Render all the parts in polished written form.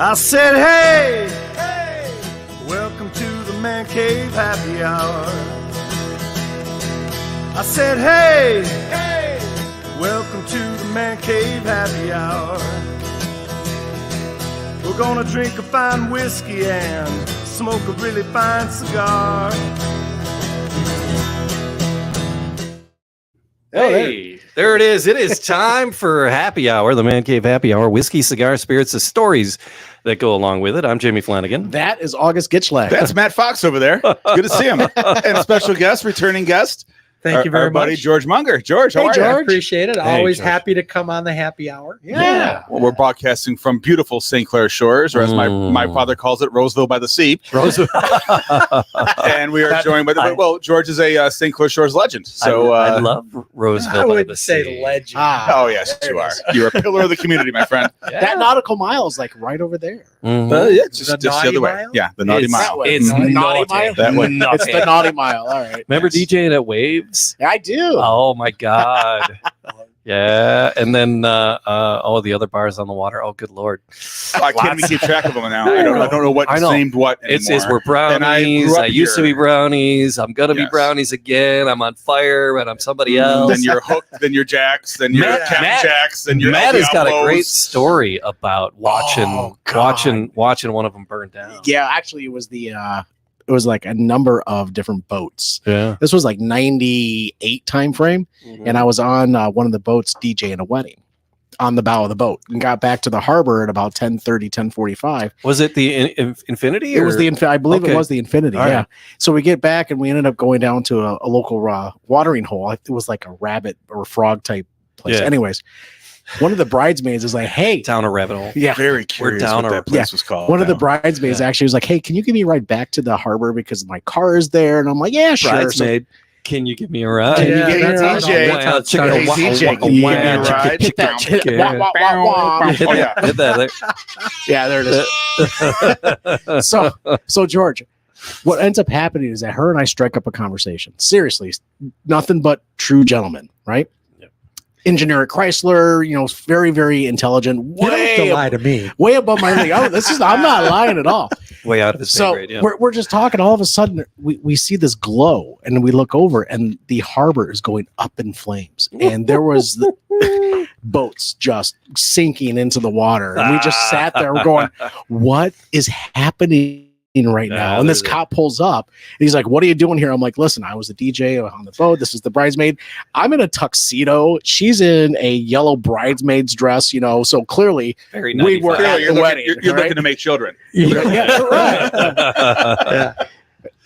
I said, hey, welcome to the Man Cave Happy Hour. I said, hey, welcome to the Man Cave Happy Hour. We're gonna drink a fine whiskey and smoke a really fine cigar. Hey, there it is. It is time for Happy Hour, the Man Cave Happy Hour. Whiskey, cigar, spirits, the stories that go along with it. I'm Jamie Flanagan. That is August Gitschlag. That's Matt Fox over there. Good to see him. And special guest, returning guest. Thank you very our buddy much. George Munger. George, how are you? I appreciate it. Hey, Always George. happy to come on the happy hour. Yeah. Well, we're broadcasting from beautiful St. Clair Shores, or as my father calls it, Roseville by the Sea. And we are joined by George is a St. Clair Shores legend. So I love Roseville I by would the say Sea. legend. oh yes, you are. You're a pillar of the community, my friend. Yeah. That nautical mile is like right over there. Mhm. Yeah, just the naughty other way. mile? Yeah, the naughty It's- mile. It's Naughty naughty mile? That way. It's the naughty mile. All right. Remember DJing at Waves? Yeah, I do. Oh my God. Yeah. And then all the other bars on the water. Oh, good Lord. I can't even keep track of them now. I don't know what I know. named what anymore. It's we're And I brownies. grew up I used to here. be brownies. I'm gonna be Yes. brownies again. I'm on fire, but I'm somebody else. Then you're Hook, then you're Jacks, then you're Matt- Jacks, then you're Matt El has got a Diablos. great story about watching one of them burn down. Yeah, actually, it was it was like a number of different boats. Yeah. This was like 98 time frame, and I was on one of the boats DJing a wedding on the bow of the boat, and got back to the harbor at about 10:30, 10:45. Was it the Infinity? It was or- I believe Okay. it was the Infinity. All Yeah. right. So we get back and we ended up going down to a local watering hole. It was like a rabbit or frog type place. Yeah. Anyways, one of the bridesmaids is like, "Hey, down a rabbit hole. yeah." Very curious down what a- that place was called. One of the now. bridesmaids actually was like, "Hey, can you give me a ride back to the harbor because my car is there?" And I'm like, "Yeah, sure." So- Bridesmaid. Can you give me a ride? Can you give me a that's ride? how- DJ. that's how it Chicken- started. Hey, DJ, can you give me a ride? hit that Chicken- hit- wah, wah, wah, wah. Hit Oh, that- yeah. hit that there. Yeah, there it is. So George, what ends up happening is that her and I strike up a conversation. Seriously, nothing but true gentlemen, right? Yep. Engineer at Chrysler, very, very intelligent, You don't have to lie to me. way above my league. I'm not lying at all. Way out of his pay So grade, yeah. we're just talking. All of a sudden, we see this glow, and we look over, and the harbor is going up in flames, and there was boats just sinking into the water, and we just sat there going, "What is happening right now?" And this cop pulls up, and he's like, "What are you doing here?" I'm like, "Listen, I was the DJ on the boat. This is the bridesmaid. I'm in a tuxedo. She's in a yellow bridesmaid's dress. So clearly." Very we were 95. at You're the wedding, you're right? looking to make children. Yeah, right.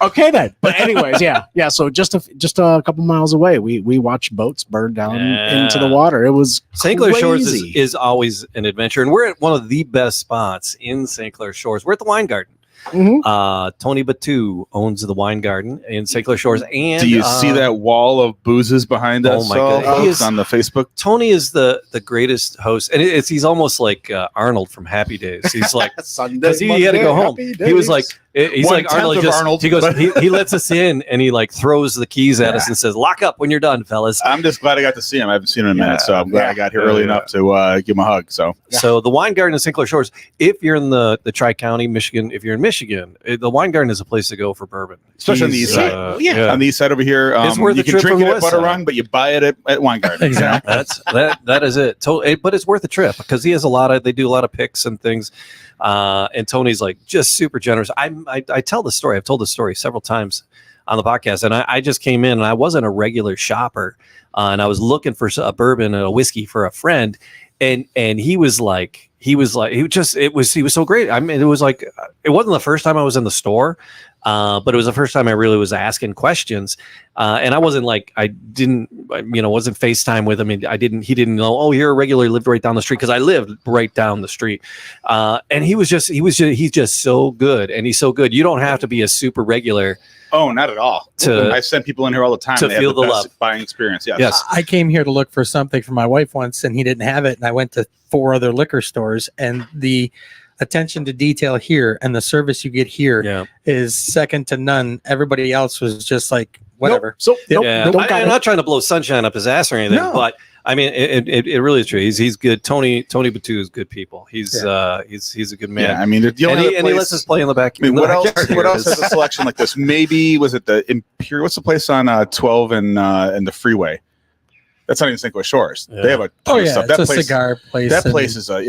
Okay then. But anyways, yeah. So just a couple miles away, we watched boats burn down into the water. It was St. Clair Shores crazy. is always an adventure, and we're at one of the best spots in St. Clair Shores. We're at the Wine Garden. Mhm. Tony Batu owns the Wine Garden in St. Clair Shores. And Do you see that wall of boozes behind oh us? my God. folks, He is- on the Facebook. Tony is the greatest host, and he's almost like Arnold from Happy Days. He's like, Sunday, because he had to go home. He was like, he's like One-tenth Arnold. of Just, Arnold. He goes, he lets us in, and he like throws the keys at us and says, "Lock up when you're done, fellas." I'm just glad I got to see him. I haven't seen him in a minute, so I'm glad I got here Yeah. early enough to give him a hug. So So the Wine Garden in St. Clair Shores, if you're in the Tri-County, Michigan, if you're in Michigan, the Wine Garden is a place to go for bourbon. especially on the east side. yeah. On the east side over here, It's worth you a can trip drink from it the at west Butter side. Run, but you buy it at Wine Garden. Exactly. That is it. But it's worth a trip because he has they do a lot of picks and things. And Tony's like just super generous. I tell the story. I've told the story several times on the podcast, and I just came in and I wasn't a regular shopper, and I was looking for a bourbon and a whiskey for a friend, and he was so great. I mean, it was like it wasn't the first time I was in the store. But it was the first time I really was asking questions, and I wasn't wasn't FaceTime with him. He didn't know. Oh, you're a regular. Lived right down the street because I lived right down the street. And he's just so good, and he's so good. You don't have to be a super regular. Oh, not at all. I send people in here all the time to and they feel have the the best love. buying experience. Yes. Yes. I came here to look for something for my wife once, and he didn't have it. And I went to 4 other liquor stores, and the attention to detail here and the service you get here is second to none. Everybody else was just like, whatever. Nope. So I'm not trying to blow sunshine up his ass or anything, No. but I mean, it really is true. He's good. Tony Batu is good people. He's a good man. Yeah, I mean, and he lets us play in the back. I mean, what else? Backyard What else here. has a selection like this? Maybe was it the Imperial? What's the place on 12 and the Freeway? That's not even St. Louis Shores. Yeah. They have a ton of stuff. It's That a place, cigar place. that and- place is a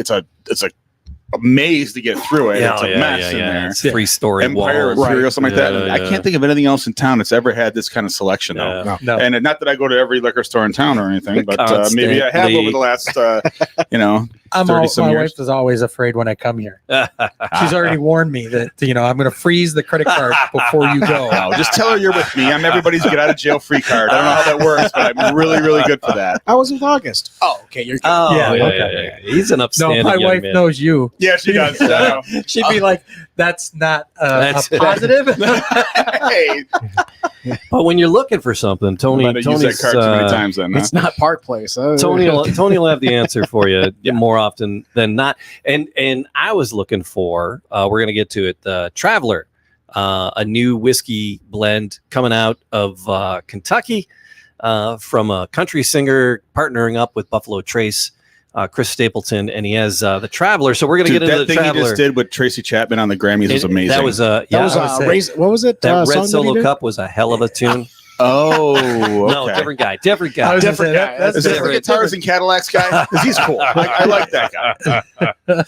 maze to get through it. It's a mess in there. It's 3-story Empire walls. Imperial, something like that. Yeah, I yeah. can't think of anything else in town that's ever had this kind of selection, though. Yeah. No. And not that I go to every liquor store in town or anything, but maybe I have over the last, 30-some my years. wife is always afraid when I come here. She's already warned me that I'm going to freeze the credit card before you go. No, just tell her you're with me. I'm everybody's get out of jail free card. I don't know how that works, but I'm really, really good for that. I was with August. Oh, okay. You're good. Oh, Yeah, yeah, okay. yeah. He's an No, upstanding my young wife man. knows you. Yeah, she does. I know. She'd be like, "That's not That's- a positive." Hey, But when you're looking for something, I might have used that Tony's card too many times then. Huh? It's not Park Place. Tony will have the answer for you more often than not. And I was looking for we're gonna get to it. Traveler, a new whiskey blend coming out of Kentucky from a country singer partnering up with Buffalo Trace, Chris Stapleton, and he has the Traveler. So we're gonna Dude, get into that the thing he Traveler. just did with Tracy Chapman on the Grammys was amazing. That was That was I would say- what was it? that song Red he Solo did? Cup was a hell of a tune. oh, okay. No, different guy. I was gonna Different say, guy. that's Is that the different. guitars and Cadillacs guy? 'Cause he's cool. I like that guy.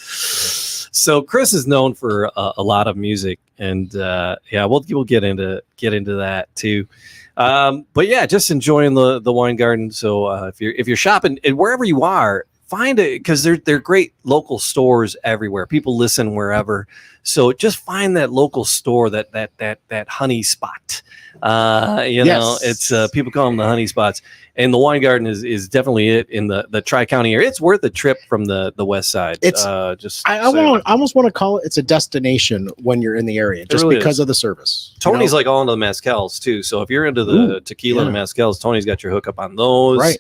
So Chris is known for a lot of music, and we'll get into that too. But yeah, just enjoying the wine garden. So if you're shopping and wherever you are, find it because they're great local stores everywhere. People listen wherever, so just find that local store that honey spot. Yes. It's people call them the honey spots, and the wine garden is definitely it in the Tri-County area. It's worth a trip from the west side. It's- just I almost want to call it. It's a destination when you're in the area, just really because is. of the service. Tony's like all into the mezcals too. So if you're into the tequila and mezcals, Tony's got your hookup on those. Right.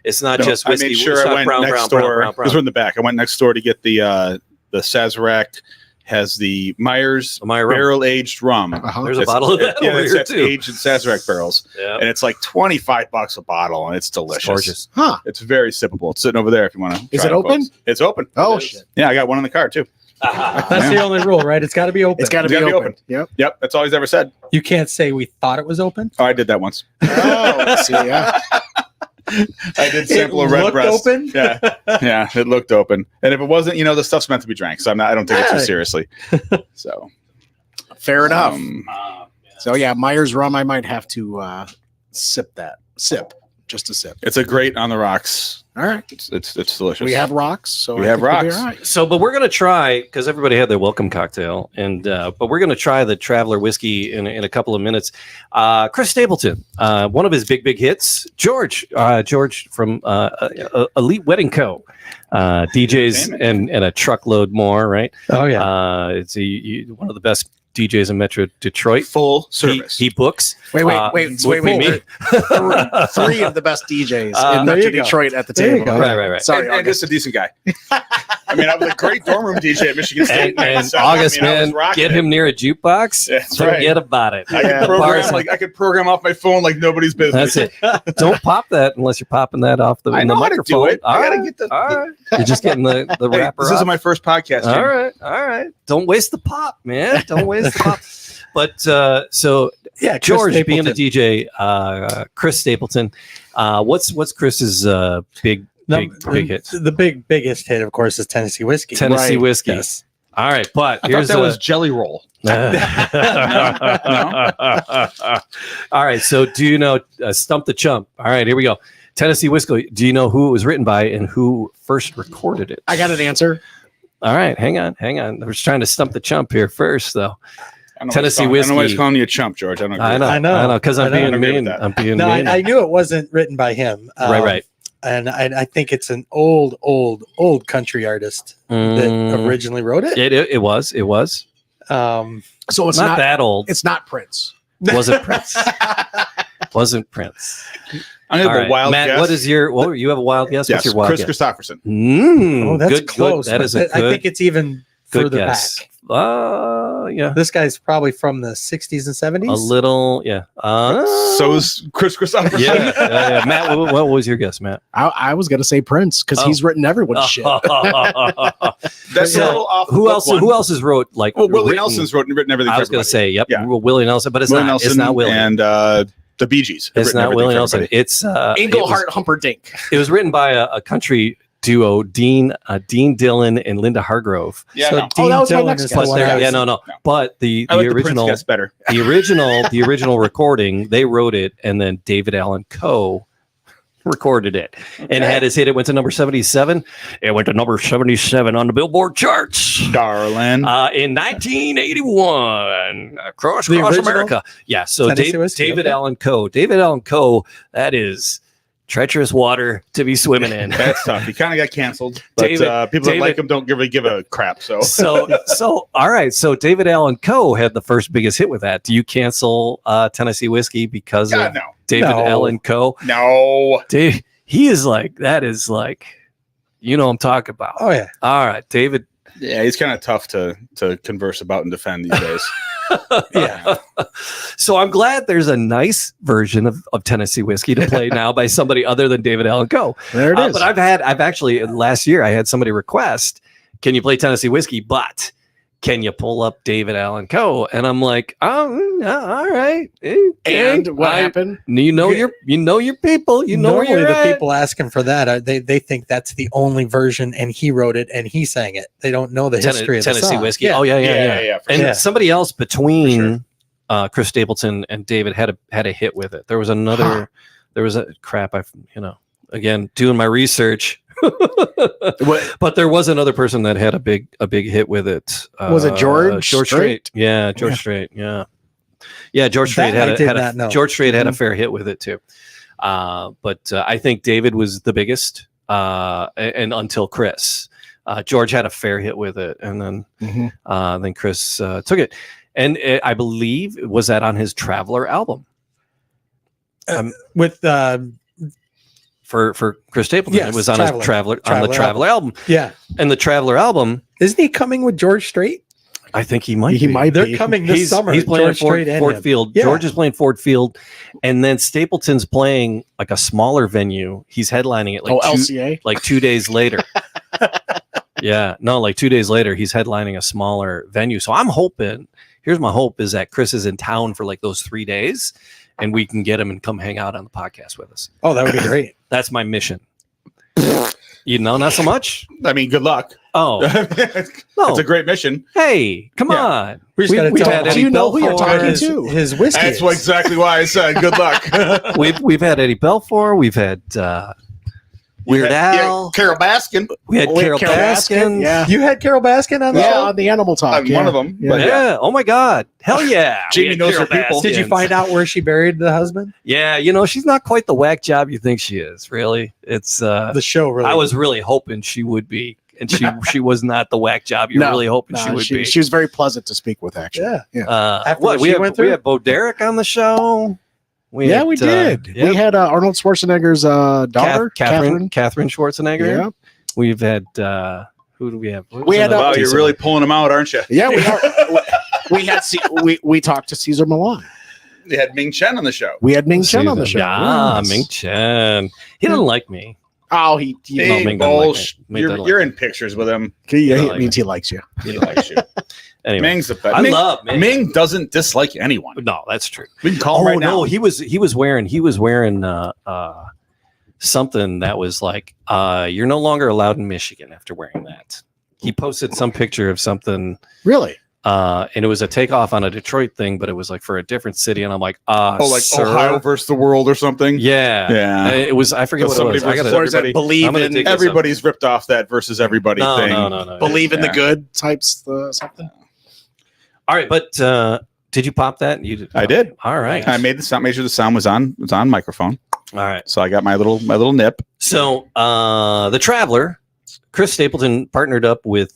It's not No, just I whiskey. made It's sure I not went brown, next brown, door. brown, brown, Because we're in the back. I went next door to get the Sazerac. Has the Myers Meyer rum. barrel aged rum. Uh-huh. There's a It's- bottle of that Yeah, over it's here that's too. aged in Sazerac barrels, Yeah. and it's like $25 a bottle, and it's delicious. It's gorgeous. Huh? It's very sippable. It's sitting over there if you want to. Is it open? It's open. Oh It is. shit! Yeah, I got one in the car too. That's the only rule, right? It's got to be open. It's got to It's be gotta be open. open. Yep. Yep, that's all he's ever said. You can't say we thought it was open. Oh, I did that once. Oh, see, yeah. I did sample a It red looked breast. open? Yeah, yeah, it looked open. And if it wasn't, the stuff's meant to be drank, so I don't take it too Right. seriously. So Fair enough. um, So yeah, Myers rum. I might have to sip that. Just a sip. it's a great on the rocks. All right. It's delicious. We have rocks. So We I have think we'll be rocks. all right. So, but we're gonna try because everybody had their welcome cocktail, and but we're gonna try the Traveler whiskey in a couple of minutes. Chris Stapleton, one of his big hits, George from Elite Wedding Co. DJs and a truckload more, right? Oh yeah. It's one of the best DJs in Metro Detroit. full He, service. he books. Wait. with me. Three of the best DJs There in Metro you go. Detroit at the There you table. go. Right. Sorry, and August. just a decent guy. I was a great dorm room DJ at Michigan State. And so, August, I was man, rocking get it. him near a jukebox. That's Forget right. about it. I Yeah. could The bars- program I could program off my phone like nobody's business. That's it. Don't pop that unless you're popping that off the, I in know the how to microphone. do it. I gotta All get the. right. All right. You're just getting the Hey, wrapper this off. is my first podcast. All Jim. right. Don't waste the pop, man. Don't waste the pop. But so Yeah, Chris George being a Stapleton. DJ, Chris Stapleton. What's Chris's big hit? The biggest hit, of course, is Tennessee whiskey. Tennessee Right. whiskey. Yes. All right, but I here's thought that was Jelly Roll. All right, so do you know Stump the Chump? All right, here we go. Tennessee whiskey. Do you know who it was written by and who first recorded it? I got an answer. All right, hang on. I was trying to stump the chump here first, though. Tennessee I don't know why he's whiskey. calling you a chump, George. I don't. I agree. know, because I'm I know. being I agree with mean. that. I'm being No, mean. I knew it wasn't written by him. Right. And I think it's an old country artist that originally wrote it. It was. So it's not not that old. It's not Prince. Wasn't Prince. Wasn't Prince. I'm gonna All have right. a wild Matt, guess. what is your? Well, you have a wild guess. Yes, What's your wild Chris guess? Christopherson. Oh, that's good, close. Good. That is a but I think it's even good further guess. back. yeah. This guy's probably from the 60s and 70s. A little, yeah. So's Chris Christopherson. Yeah. Matt, what was your guess, Matt? I was gonna say Prince because he's written everyone's shit. That's a little off. Who else has wrote like? Well, Willie written- Nelson's written everything. I was going to say, yep, Willie Nelson, but it's Willie not. Nelson It's not Willie. and the Bee Gees. have It's written not everything Willie for Nelson. everybody. It's Englehart Humperdinck. It was written by a country duo, Dean Dillon and Linda Hargrove. Yeah, so no. Dean that was my Dillon next is guess. the one I was- No. But the I like the Prince original, guess better. the original recording, they wrote it, and then David Allen Coe recorded it and had his hit. It went to number 77. It went to number 77 on the Billboard charts. Darling. In 1981, across The original? America. Yeah, so Tennessee Whiskey, David okay. Allen Coe. David Allen Coe, that is treacherous water to be swimming in. That's tough. He kind of got canceled, but people that like him don't give a crap. So All right. So David Allen Coe had the first biggest hit with that. Do you cancel Tennessee Whiskey because God, of no. David No. Allen Coe? No. Dave, he is like, that is like, you know what I'm talking about. Oh yeah. All right, David. Yeah, he's kind of tough to converse about and defend these days. Yeah. So I'm glad there's a nice version of Tennessee Whiskey to play now by somebody other than David Allen Coe. There it is. But I've actually last year I had somebody request, can you play Tennessee Whiskey? But can you pull up David Allen Coe? And I'm like, all right. Okay. And what happened? You know your people. You know where Normally you're the at. people asking for that they think that's the only version and he wrote it and he sang it. They don't know the history of the Tennessee song. Whiskey. Yeah. Oh yeah. for And sure. somebody else between Chris Stapleton and David had a hit with it. There was another. There was a crap. Again doing my research. But there was another person that had a big hit with it. Was it George Strait? Yeah, George Strait. Yeah. George Strait That I did had not know. George Strait had a fair hit with it too. But I think David was the biggest, and until Chris, George had a fair hit with it, and then Chris took it, and I believe was that on his Traveler album. With For Chris Stapleton, Yes, it was on his Traveler Traveler album. yeah. And the Traveler album, Isn't he coming with George Strait? I think he might. He be. might They're be. coming this summer. He's playing George Strait and Ford him. Field. Yeah. George is playing Ford Field, and then Stapleton's playing like a smaller venue. He's headlining it LCA. like 2 days later. Like 2 days later, he's headlining a smaller venue. So I'm hoping. Here's my hope: is that Chris is in town for like those 3 days, and we can get him and come hang out on the podcast with us. Oh, that would be great. That's my mission. Not so much. I mean, good luck. Oh It's no! a great mission. Hey, come Yeah. on. We just gotta We've tell had him. Eddie Do you know who you're Belfour. talking to? His whiskey. That's exactly why I said good luck. We've had Eddie Belfour. We've had Weird Al. Carol Baskin. We had Carol Baskin. Yeah. You had Carol Baskin on the Yeah, show? on the Animal Talk. One of them. Yeah. But Yeah. Oh my God. Hell yeah. Jamie We had knows Carol her people. Did you Baskin. find out where she buried the husband? Yeah. She's not quite the whack job you think she is. Really. It's. The show really. I was really hoping she would be, and she was not the whack job you're No, really hoping she would be. She was very pleasant to speak with, actually. Yeah. After What what she went through? we had Bo Derek on the show. We did. yeah. We had Arnold Schwarzenegger's daughter, Catherine Schwarzenegger. Yeah. We've had who do we have? We had, Wow, you're really pulling them out, aren't you? Yeah, we are. We had we talked to Caesar Milan. They had Ming Chen on the show. We had Ming Chen on the show. Yeah, Yes. Ming Chen. He doesn't like me. Oh, he Hey, Ming doesn't like bullsh- me. Ming doesn't you're like in pictures with him. yeah, don't it like means he likes you. He likes you. Anyway, Ming's the best. I Ming, love Ming. Ming doesn't dislike anyone. No, that's true. We can call him right now. he was wearing something that was like you're no longer allowed in Michigan after wearing that. He posted some picture of something Really? and it was a takeoff on a Detroit thing, but it was like for a different city, and I'm like, like sir? Ohio versus the world or something. Yeah, Yeah. It was. I forget what it Somebody was. I versus gotta, Or is that everybody. believe I'm gonna in dig this up. Everybody's ripped off that versus everybody No, thing. no. believe in the Yeah. good types something? All right, but did you pop that? You did. I did. All right. I made the sound. Made sure the sound was on microphone. All right. So I got my little nip. So the Traveler, Chris Stapleton partnered up with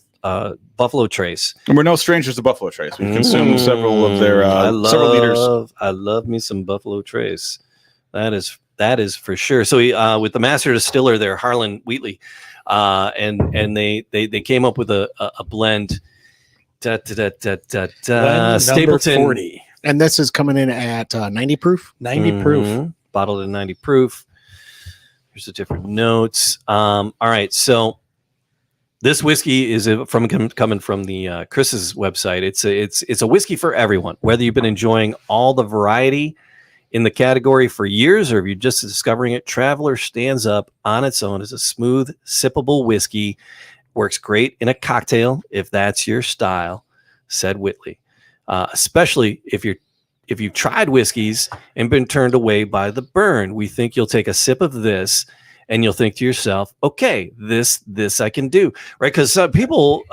Buffalo Trace. And we're no strangers to Buffalo Trace. We've consumed several of their several liters. I love me some Buffalo Trace. That is for sure. So he with the master distiller there, Harlan Wheatley, and they came up with a blend Number Stapleton 40. And this is coming in at 90 proof. 90 proof. Bottled at 90 proof. Here's the different notes. All right, so this whiskey is coming from the Chris's website. It's a whiskey for everyone, whether you've been enjoying all the variety in the category for years or if you're just discovering it. Traveler stands up on its own as a smooth, sippable whiskey. Works great in a cocktail if that's your style, said Whitley. Especially if you've tried whiskeys and been turned away by the burn. We think you'll take a sip of this and you'll think to yourself, okay, this I can do, right? Because people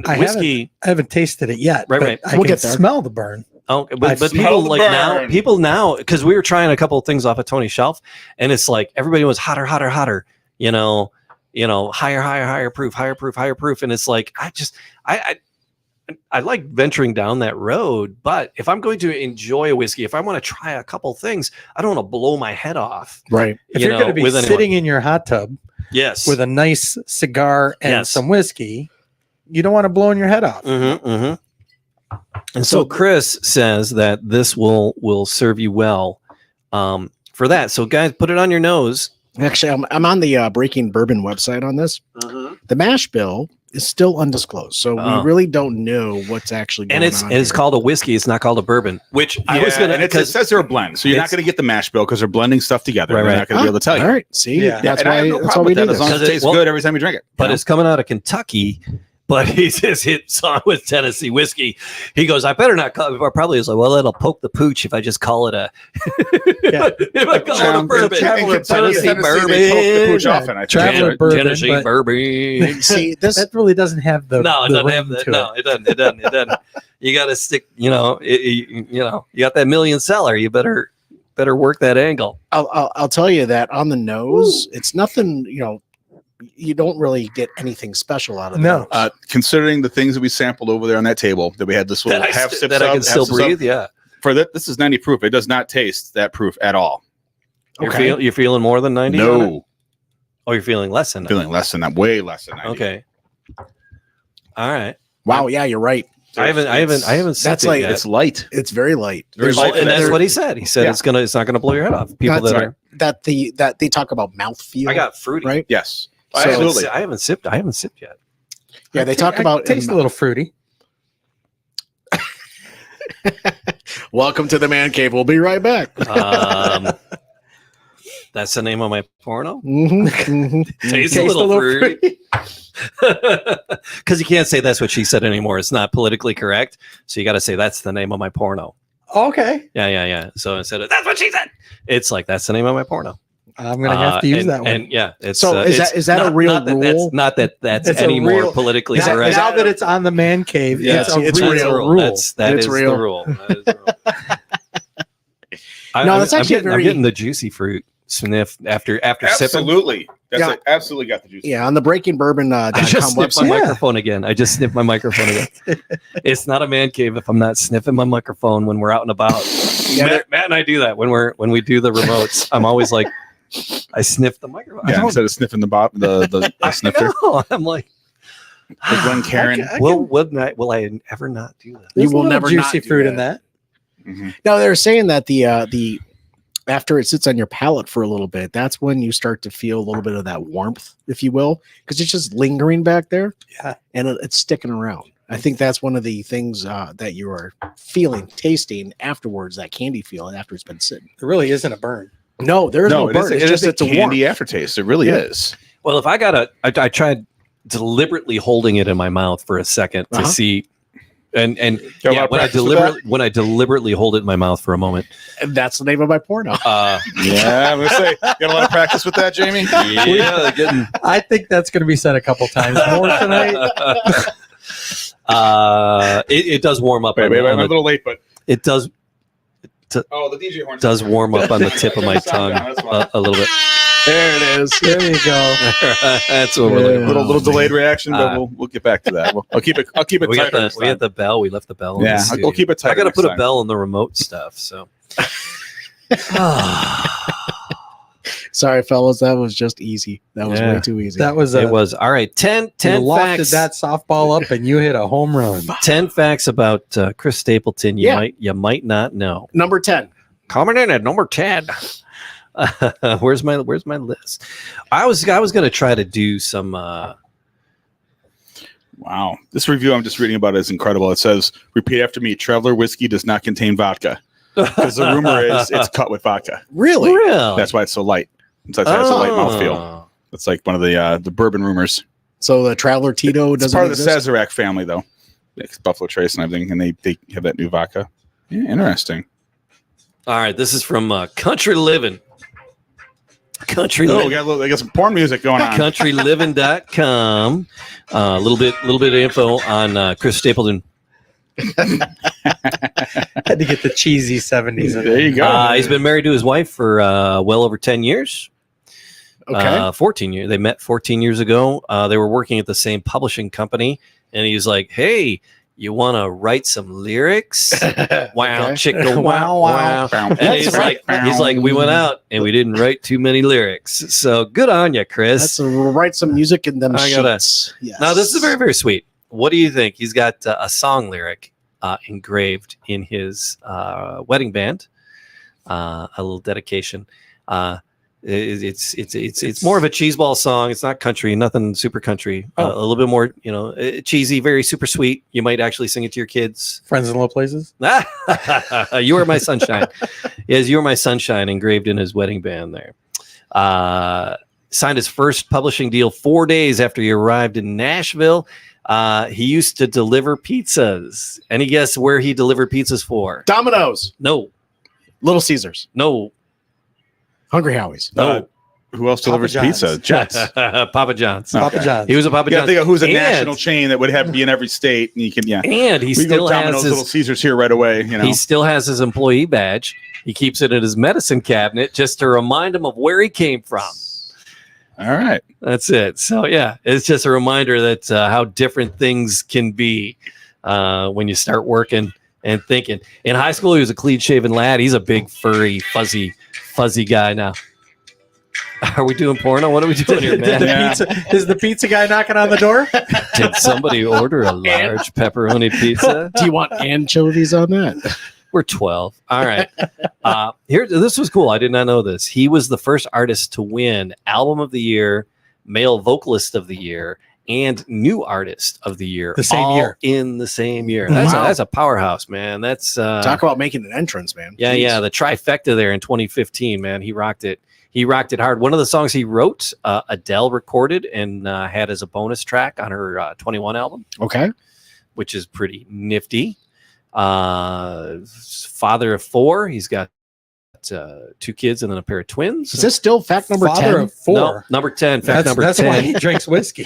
whiskey. I haven't tasted it yet. Right. I can smell the burn. Oh, but people now, because we were trying a couple of things off of Tony's shelf, and it's like everybody was hotter, higher proof, and it's like I like venturing down that road, but if I'm going to enjoy a whiskey, if I want to try a couple things, I don't want to blow my head off. Right. If you're going to be sitting in your hot tub, yes, with a nice cigar and some whiskey, you don't want to blow your head off. And so Chris says that this will serve you well for that. So guys, put it on your nose. Actually, I'm on the Breaking Bourbon website on this. The mash bill is still undisclosed, so we really don't know what's actually going on. And it's called a whiskey. It's not called a bourbon. Which I was gonna. And it says they're a blend, so you're not going to get the mash bill because they're blending stuff together. Right. They're not going to be able to tell you. All right, see, that's why. That's why we do this. As long as it tastes good every time you drink it. But it's coming out of Kentucky. But he just hit song with Tennessee whiskey. He goes, I better not call it. Or probably is like, well, it'll poke the pooch if I just call it a. If I call it a bourbon, Tennessee bourbon, Traveler bourbon, Tennessee bourbon. See, that really doesn't have the. No, it doesn't have that. No, it doesn't. You got to stick. You got that million seller. You better work that angle. I'll tell you that on the nose, it's nothing. You don't really get anything special out of it. Considering the things that we sampled over there on that table, that we had this little half sip that I can still breathe. Yeah. For that, this is 90 proof. It does not taste that proof at all. Okay. You're feeling more than 90? No. Oh, you're feeling less than 90. Feeling less than that. Way less than 90. Okay. All right. Wow. Yeah, you're right. I haven't. That's like it's light. It's very light. And that's what he said. He said it's not gonna blow your head off. People that they talk about mouthfeel. I got fruity. Right. Yes. So absolutely. I haven't sipped yet. Yeah, they talk about taste a little fruity. Welcome to the man cave. We'll be right back. That's the name of my porno. Taste a little fruity. Because you can't say that's what she said anymore. It's not politically correct. So you got to say that's the name of my porno. Okay. Yeah. So instead of that's what she said, it's like that's the name of my porno. I'm gonna have to use that one. And yeah, it's so is that a real rule? Not that that's any more politically correct. Now that it's on the man cave, it's a real rule. That is real. the rule. That's actually I'm getting the juicy fruit sniff after sipping. Absolutely. Absolutely got the juice. Yeah, on the Breaking Bourbon I just sniffed website. my microphone again. It's not a man cave if I'm not sniffing my microphone when we're out and about. Matt and I do that when we do the remotes. I'm always like, I sniff the microphone. Yeah, instead of sniffing the snifter. I'm like Glen Karen. Will I ever not do that? You will never juicy not fruit do in that. Mm-hmm. No, they're saying that the after it sits on your palate for a little bit, that's when you start to feel a little bit of that warmth, if you will, because it's just lingering back there. Yeah, and it's sticking around. I think that's one of the things that you are tasting afterwards, that candy feeling after it's been sitting. It really isn't a burn. No, there is no burn. It's a candy aftertaste. It really is. Well, if I tried deliberately holding it in my mouth for a second to see, and when I deliberately hold it in my mouth for a moment, and that's the name of my porno. Yeah, I'm gonna say, got a lot of practice with that, Jamie. Yeah, I think that's going to be said a couple times more tonight. It does warm up. I'm a little late, but it does. The DJ horn does warm up on the tip of my tongue a little bit. There it is. There you go. That's what we're looking for. A little delayed reaction, but we'll get back to that. I'll keep it. We tight. had the bell. We left the bell. Yeah, we'll keep it tight. I got to put a bell in the remote stuff. So. Sorry, fellas. That was just easy. That was way too easy. That was it was all right. 10 lofted facts. that softball up, and you hit a home run. 10 facts about Chris Stapleton. You might not know. Number 10. Coming in at number 10. Where's my list? I was going to try to do some. Wow. This review I'm just reading about is incredible. It says, repeat after me, Traveler whiskey does not contain vodka. Because the rumor is it's cut with vodka. Really? That's why it's so light. That's why it has a light mouthfeel. It's like one of the bourbon rumors. So the Traveler Tito doesn't It's part exist? of the Sazerac family, though. It's Buffalo Trace and everything, and they have that new vodka. Yeah, interesting. All right, this is from Country Living. We got some porn music going on. CountryLiving.com. A little bit of info on Chris Stapleton. Had to get the cheesy 70s. There you go. He's been married to his wife for well over 10 years. Okay. 14 years. They met 14 years ago. They were working at the same publishing company, and he's like, "Hey, you want to write some lyrics?" Wow, Okay. chicka, wow. And he's like, we went out and we didn't write too many lyrics. So good on you, Chris. Write some music in them I gotta- sheets. Yes. Now this is very, very sweet. What do you think? He's got a song lyric engraved in his wedding band. A little dedication. It's more of a cheeseball song. It's not country, nothing super country. A little bit more, cheesy, very super sweet. You might actually sing it to your kids. Friends in Low Places. You Are My Sunshine. Yes, You Are My Sunshine engraved in his wedding band there. Signed his first publishing deal 4 days after he arrived in Nashville. He used to deliver pizzas. Any guess where he delivered pizzas for? Domino's. No. Little Caesars. No. Hungry Howie's. No. Who else delivers Papa pizza? John's. Jets. Papa John's. Okay. Papa John's. He was a Papa You got John's. to think of who's a And- national chain that would have to be in every state, and you can And he we still go Domino's, has Little his Caesars here right away. he still has his employee badge. He keeps it in his medicine cabinet just to remind him of where he came from. All right. That's it. So yeah, it's just a reminder that how different things can be when you start working and thinking. In high school, he was a clean-shaven lad. He's a big, furry, fuzzy guy now. Are we doing porno? What are we doing here, man? Is the pizza guy knocking on the door? Did somebody order a large pepperoni pizza? Do you want anchovies on that? We're 12. All right. This was cool. I did not know this. He was the first artist to win Album of the Year, Male Vocalist of the Year, and New Artist of the Year. The same all year. in the same year. Wow. That's a powerhouse, man. That's Talk about making an entrance, man. yeah, Jeez. yeah. The trifecta there in 2015, man. He rocked it. He rocked it hard. One of the songs he wrote, Adele recorded and had as a bonus track on her 21 album, Okay. which is pretty nifty. Father of 4. He's got 2 kids and then a pair of twins. Is this still fact number Father 10? of 4. No, number 10. Fact number That's 10. why he drinks whiskey.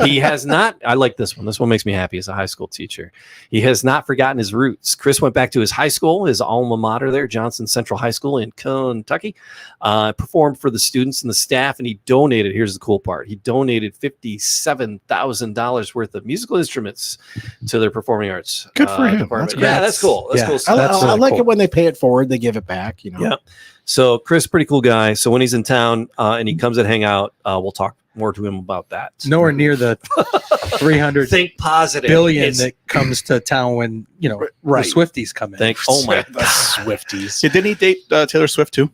He has not. I like this one. This one makes me happy as a high school teacher. He has not forgotten his roots. Chris went back to his high school, his alma mater there, Johnson Central High School in Kentucky. Performed for the students and the staff, and he donated. Here's the cool part: he donated $57,000 worth of musical instruments to their performing arts. Good for him. department. That's Yeah, great. that's cool. That's Yeah. cool I, stuff. That's I really like cool. it when they pay it forward, they give it back, Yeah. So Chris, pretty cool guy. So when he's in town and he comes and hang out, we'll talk more to him about that. Nowhere near the 300 Think positive. billion It's- that comes to town when Right. the Swifties come in. Think. Oh my The god. Swifties. Yeah, didn't he date Taylor Swift too?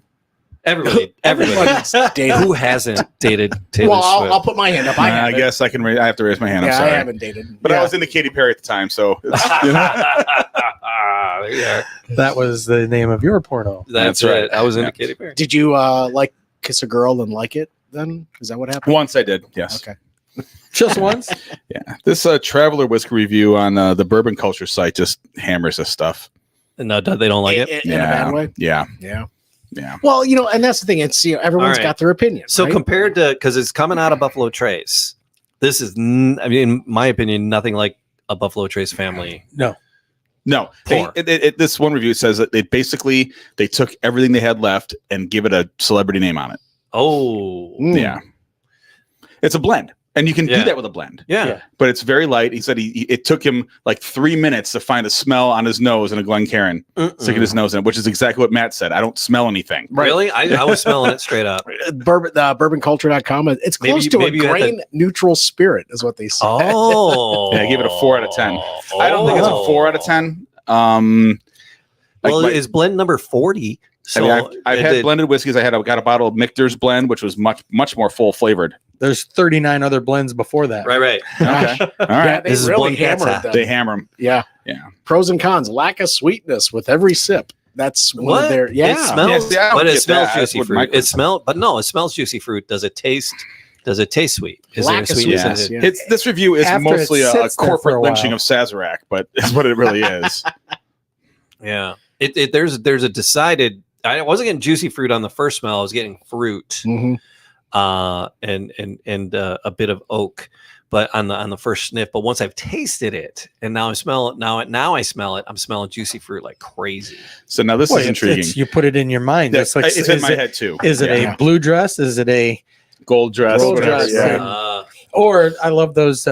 Everybody. Everybody's dated. Who hasn't dated Taylor Well, Swift? I'll put my hand up. I I haven't. guess I can. I have to raise my hand. Yeah, I'm I sorry. haven't dated. But Yeah. I was into Katy Perry at the time, so it's, There you are. That was the name of your porno. That's That's right. right. I was into Yeah. Katy Perry. Did you like kiss a girl and like it then? Is that what happened? once I did. Yes. Okay. Just once? Yeah. This Traveler whiskey review on the Bourbon Culture site just hammers this stuff. No, they don't like it. In a bad way? Yeah. Yeah. Yeah. Well, and that's the thing. It's, everyone's right. got their opinion. So right? compared to, because it's coming out of Buffalo Trace, this is, in my opinion, nothing like a Buffalo Trace family. No. No, Poor. this one review says that they took everything they had left and give it a celebrity name on it. Oh, Mm. Yeah, it's a blend. And you can do Yeah. that with a blend. Yeah. But it's very light. He said it took him like 3 minutes to find a smell on his nose in a Glencairn, sticking his nose in it, which is exactly what Matt said. I don't smell anything. Really? I was smelling it straight up. Bourbonculture.com. It's close to a maybe you had grain neutral spirit, is what they say. Oh. Yeah, I gave it a 4 out of 10. I don't think it's a 4 out of 10. Well, it's blend number 40. So I've had blended whiskeys. I got a bottle of Michter's blend, which was much more full flavored. There's 39 other blends before that. Right. Okay. All Yeah, right. they This is really one hammered that's them. They hammer them. Yeah. Pros and cons: lack of sweetness with every sip. That's one What? of their. Yeah. It smells, Yeah, I don't but it get smells that. juicy That's what fruit. my- It smells juicy fruit. Does it taste sweet? Is Lack there of a sweetness sweetness, in it? yeah. This review is After it mostly a sits there for corporate a lynching while. of Sazerac, but is what it really is. Yeah. There's a decided. I wasn't getting juicy fruit on the first smell. I was getting fruit, Mhm. and a bit of oak, but on the first sniff. But once I've tasted it, and now I smell it. Now I smell it. I'm smelling juicy fruit like crazy. So now this Boy, is intriguing. you put it in your mind. It's in is my it- head too. Is it Yeah. a blue dress? Is it a gold dress? Gold whatever, dress, yeah. yeah. Or I love those.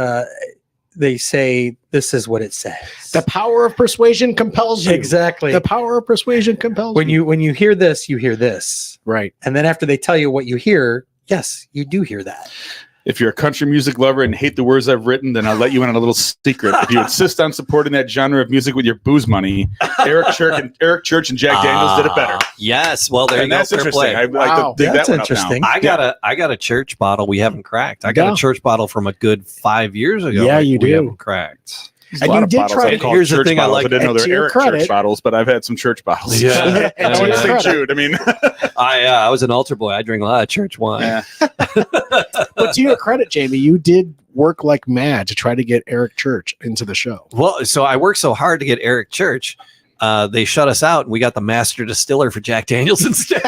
They say this is what it says. The power of persuasion compels you. Exactly. The power of persuasion compels When you. you hear this, you hear this, Right. and then after they tell you what you hear, yes, you do hear that. If you're a country music lover and hate the words I've written, then I'll let you in on a little secret. If you insist on supporting that genre of music with your booze money, Eric Church and Jack Daniels did it better. Yes. Well, there And you go. that's Fair interesting. play. I like Wow. to dig That's that one up now. interesting. I got a church bottle we haven't cracked. I got Yeah. a church bottle from a good 5 years ago. Yeah, you we do. haven't cracked. There's a And lot you of did bottles try I've to- called Here's the church thing I bottles. like- I didn't know and to they're your Eric credit- church bottles, but I've had some church bottles. Yeah. And I to went your to St. credit- Jude. I mean, I was an altar boy. I drink a lot of church wine. yeah. But to your credit, Jamie, you did work like mad to try to get Eric Church into the show. Well, so I worked so hard to get Eric Church. They shut us out, and we got the master distiller for Jack Daniels instead.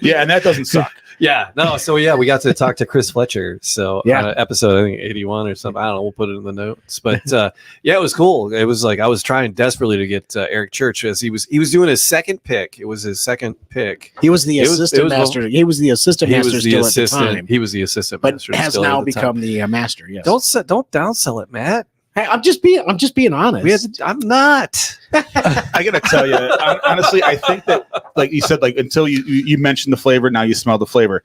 Yeah, and that doesn't suck. Yeah, no. So yeah, we got to talk to Chris Fletcher. So Yeah. episode I think 81 or something. I don't know. We'll put it in the notes. But yeah, it was cool. It was like I was trying desperately to get Eric Church as he was doing his second pick. It was his second pick. He was the It was- assistant it was- master. He was the assistant He master was the still assistant. at the time, He was the assistant, but master has distiller now at the time. become the master. Yes. Don't downsell it, Matt. Hey, I'm just being honest. I'm not. I gotta tell you, honestly, I think that, like you said, like until you mentioned the flavor, now you smell the flavor.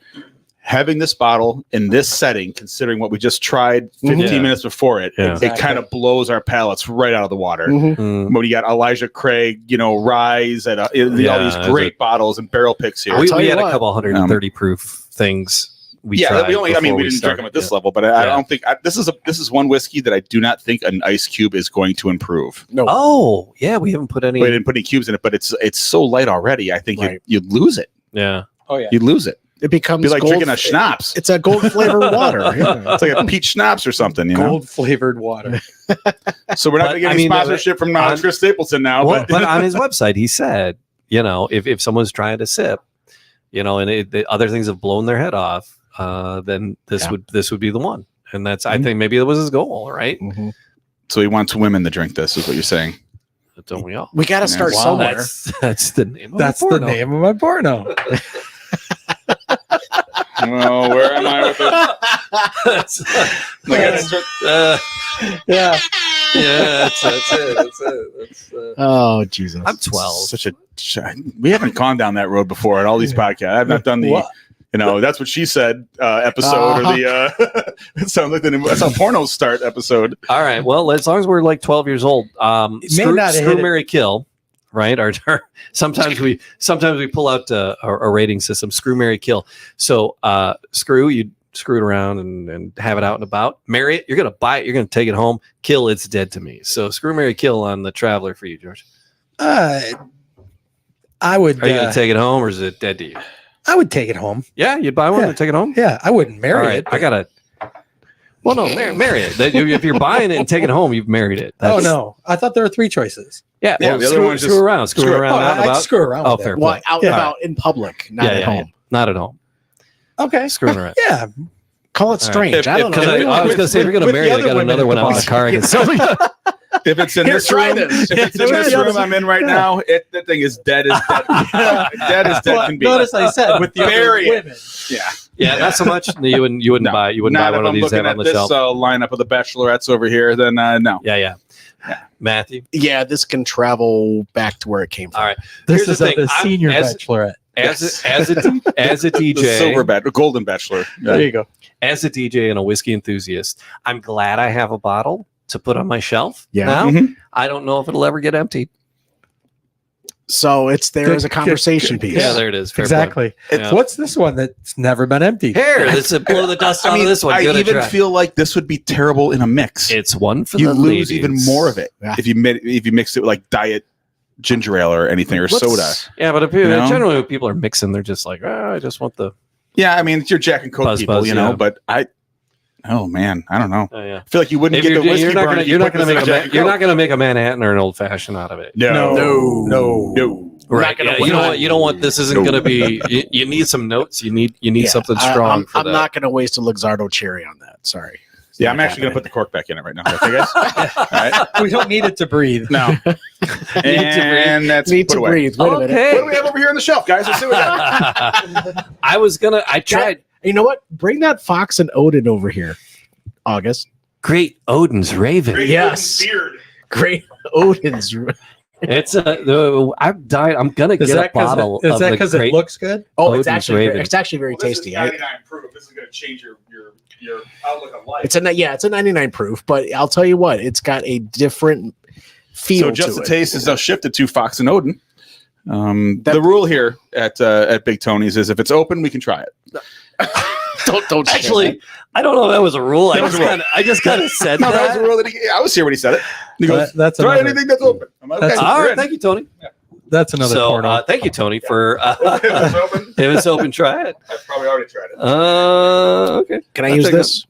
Having this bottle in this setting, considering what we just tried 15 Yeah. minutes before it, Yeah. it kind of blows our palates right out of the water. Mhm. Mm. When you got Elijah Craig, Rise, and all these Yeah, great bottles and barrel picks here. I'll tell We you had a what. couple 130 proof things. We yeah, tried we only. I mean, before we didn't drink started. them at this Yeah. level, but I don't think this is one whiskey that I do not think an ice cube is going to improve. No. Oh yeah, we haven't put any. We didn't put any cubes in it, but it's so light already. I think Right. you'd lose it. Yeah. Oh yeah. You'd lose it. It becomes It'd be like gold, drinking a schnapps. It's a gold flavored water. Yeah. It's like a peach schnapps or something, you know. Gold flavored water. So we're not But, going to get I any mean, sponsorship from on- Chris Stapleton now. Well, but but on his website, he said, if someone's trying to sip, and the other things have blown their head off, then this would be the one. And that's I think maybe that was his goal, right? Mhm. so he wants women to drink this, is what you're saying. But don't we all? We got to start Wow. somewhere. That's the name. That's the name of my porno. Well, where am I with it? That's, Like, it's- Yeah. yeah, that's it. That's, Oh Jesus! I'm 12. such a. We haven't gone down that road before at all these podcasts. I've not done the. What? That's what she said episode or the. It sounds like that's how pornos start episode. All right. Well, as long as we're like 12 years old, may screw, not have screw hit it. Mary, kill, right? Sometimes we pull out a rating system. Screw Mary, kill. So you screw it around and have it out and about. Marry it. You're gonna buy it. You're gonna take it home. Kill. It's dead to me. So screw Mary, kill on the Traveler for you, George. I would. Are you gonna take it home or is it dead to you? I would take it home. Yeah, you'd buy one Yeah. and take it home. Yeah, I wouldn't marry All right, it. I gotta. Well, no, marry it. If you're buying it and taking it home, you've married it. Oh no, I thought there were 3 choices. Yeah, Yeah, well, the other screw, one's screw just- around, screw around, out and I'd about. screw around. Oh, with fair it. play. Well, out Yeah. and about in public, not at home. Not at home. Okay. Screwing around. Yeah. Call it strange. If- I don't Because know. I was going to say, if you're going to with marry the it, I other got women another at one the out in the bar. car. I can sell you. If it's in Here, this try room, this. if it's in this room I'm in right now, that thing is dead as dead. Dead as dead Well, can be. notice I said with the Bury other it. women. Yeah. Yeah, not so much. You wouldn't No, buy one not of if I'm these looking on at the this shelf. lineup of the bachelorettes over here. Then no. Yeah. Matthew. Yeah, this can travel back to where it came from. All right. This Here's is the thing. a senior as bachelorette. as a The DJ, golden bachelor. Yeah. There you go. as a DJ and a whiskey enthusiast, I'm glad I have a bottle to put on my shelf. Yeah. Now, Mhm. I don't know if it'll ever get emptied. So it's there Good- as a conversation piece. Yeah, there it is. Fair point. Exactly. Yeah. What's this one that's never been emptied? Here, let's blow the dust out of this one. I Give it a even try. feel like this would be terrible in a mix. It's one for You the lose ladies. even more of it Yeah. if you mix it with like diet ginger ale or anything or Let's- soda. Yeah, but if You know? generally when people are mixing, they're just like, I just want the. Yeah, I mean, it's your Jack and Coke Buzz, people, buzz, you know. yeah. But oh man, I don't know. Oh, yeah. I feel like you wouldn't If get you're, the whiskey you're not burn gonna, if you're you not put gonna this in make a a Jack man, and you're Coke. not gonna make a Manhattan or an old fashioned out of it. No. Right. gonna Yeah, wait. you know what? You don't want this. Isn't No. going to be. You need some notes. You need something I- strong. for I'm that. not going to waste a Luxardo cherry on that. Sorry. It's Yeah, not I'm actually going to put happening. the cork back in it right now. Okay, guys? All right. We don't need it to breathe. No. And that's Need put to away. breathe. Wait a minute. Okay. What do we have over here on the shelf, guys? Let's see what we got. I tried. You know what? Bring that Fox and Odin over here, August. Great Odin's Raven. Yes. Great Odin's. It's I've died. I'm gonna Is get that a bottle. Is of that the because it Great- looks good? Oh, Odin's it's actually Raven. very tasty. 99 proof. This is going to change your outlook on life. It's a 99 proof, but I'll tell you what, it's got a different feel So just to the it. taste is now shifted to Fox and Odin. The rule here at Big Tony's is if it's open, we can try it. Don't say Actually, I don't know if that was a rule. That was a rule. I just kind of said No, that was that. the rule that I was here when he said it. He goes, That's try another, anything that's open. I'm like, okay, That's- All we're right, in. thank you, Tony. that's another So, portal. thank you, Tony, for If it's open, if it's open, try it. I've probably already tried it. Okay. Can I I'll use take this?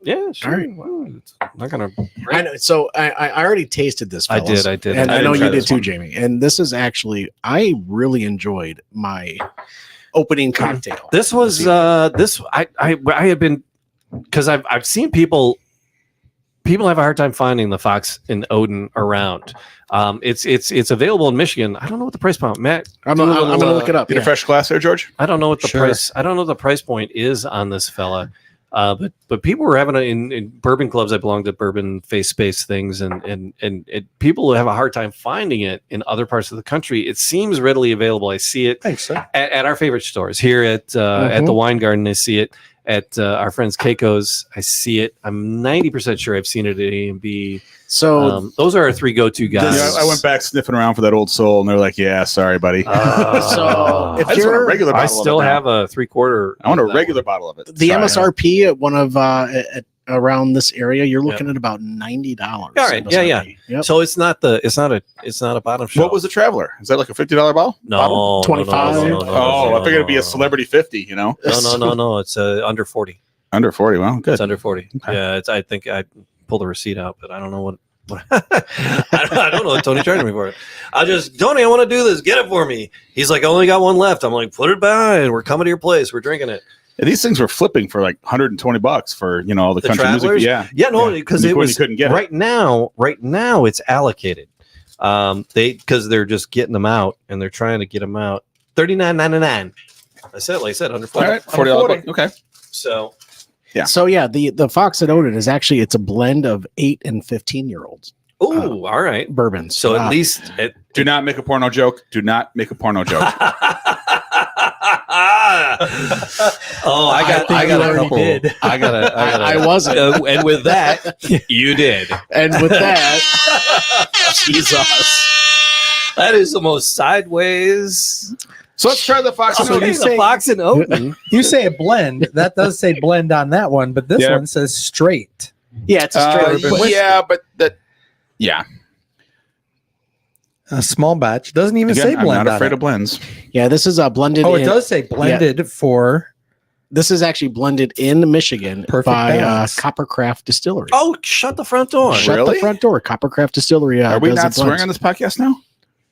Yeah, sure. All right. Well, it's not gonna. I know. So I already tasted this. I fellas. did. And I I know didn't you try did this too, one. Jamie. And this is actually, I really enjoyed my opening cocktail. This was this I had been because I've seen people have a hard time finding the Fox and Odin around. It's available in Michigan. I don't know what the price point. Matt, I'm do a going little, to look it up. Get a Yeah. fresh glass there, George? I don't know what the Sure. price. I don't know what the price point is on this fella. But people were having it in bourbon clubs. I belong to bourbon face space things, and people have a hard time finding it in other parts of the country. It seems readily available. I see it Thanks, sir. at our favorite stores here at the Wine Garden. I see it at our friends Keiko's. I see it. I'm 90% sure I've seen it at A&B. So Those are our three go-to guys. Yeah, I went back sniffing around for that old soul, and they're like, "Yeah, sorry, buddy. So, I if just want a you're- regular bottle I of still it now. have a 3/4. I want a of that regular bottle of it. the Sorry. MSRP at one of at around this area, you're looking at about $90. All right. Yeah, yeah. MSRP. Yep. So it's not a bottom shelf. What was the Traveler? Is that like a $50 bottle? No, 25? Oh, I figured it'd be a celebrity 50. You know, No. It's under 40. under 40. Well, good. It's under 40. Okay. Yeah, I think I pulled the receipt out, but I don't know what I don't know what Tony charged me for it. Tony, I want to do this. Get it for me. He's like, I only got one left. I'm like, put it by, and we're coming to your place. We're drinking it. Yeah, these things were flipping for like $120 for all the country Travelers? music. Yeah, Yeah, no, because You it was couldn't get it. right now it's allocated. Because they're just getting them out and they're trying to get them out. $39.99. I said under 40. All right, $40. Okay. So Yeah. So yeah, the Fox and Odin is actually it's a blend of 8 and 15-year-olds all right. bourbons. So at least Do not make a porno joke. Do not make a porno joke. Oh, I got you a already couple. did. I wasn't. And with that, you did. And with that, Jesus. That is the most sideways. So let's try the Fox. So and you Odin. the Fox and Odin. You say a blend. That does say blend on that one, but this Yeah. one says straight. Yeah, it's a straight bourbon. Yeah. A small batch. Doesn't even Again, say I'm blend not on afraid it. of blends. Yeah, this is a blended. Oh, it in, does say blended for. This is actually blended in Michigan Perfect by balance. Coppercraft Distillery. Oh, shut the front door. Shut really? the front door. Coppercraft Distillery. Are we does not the swearing blends. on this podcast now?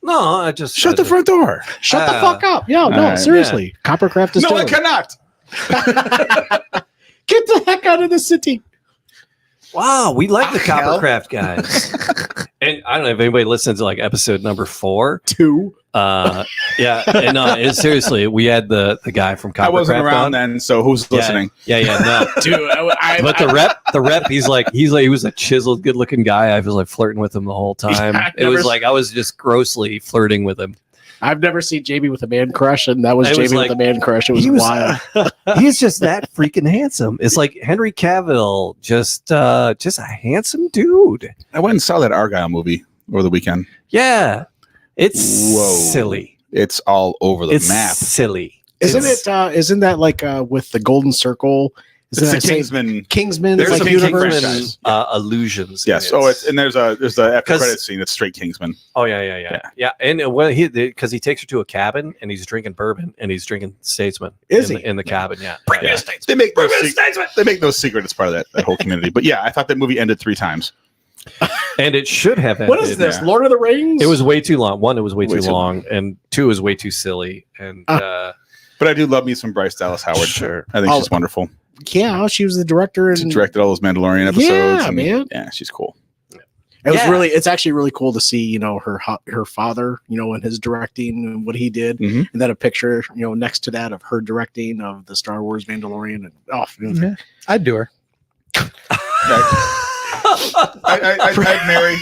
No, I just Shut the front door. Shut the fuck up. Yeah, no, right, seriously. Coppercraft No, I Distillery. cannot. Get the heck out of the city. Wow, we like the Coppercraft guys. And I don't know if anybody listens to like episode number 4. 2. Yeah, and no, seriously, we had the guy from Coppercraft. I wasn't around on. then, so who's listening? Yeah, no, Dude, but the rep, he was a chiseled, good looking guy. I was like flirting with him the whole time. It was like I was just grossly flirting with him. I've never seen JB with a man crush, and that was JB with a man crush. It was wild. He's just that freaking handsome. It's like Henry Cavill, just a handsome dude. I went and saw that Argyle movie over the weekend. Yeah, it's silly. It's all over the map. Silly. Isn't that like with the Golden Circle? It's the Kingsman. There's like some universe. Kingsman illusions. Yes. There's the after credit scene. It's straight Kingsman. Oh yeah. And because he takes her to a cabin and he's drinking bourbon and he's drinking Statesman. In the cabin? Yeah. They make no secret. It's part of that whole community. But yeah, I thought that movie ended 3 times. And it should have ended. What is this? Lord of the Rings? It was way too long. 1, it was way too long, and 2 was way too silly. And but I do love me some Bryce Dallas Howard. Sure, I think she's wonderful. Yeah, she was the director and she directed all those Mandalorian episodes. Yeah, man. Yeah, she's cool. It's actually really cool to see, her father, in his directing and what he did. Mm-hmm. And then a picture, next to that of her directing of the Star Wars Mandalorian. And I'd do her. I'd marry.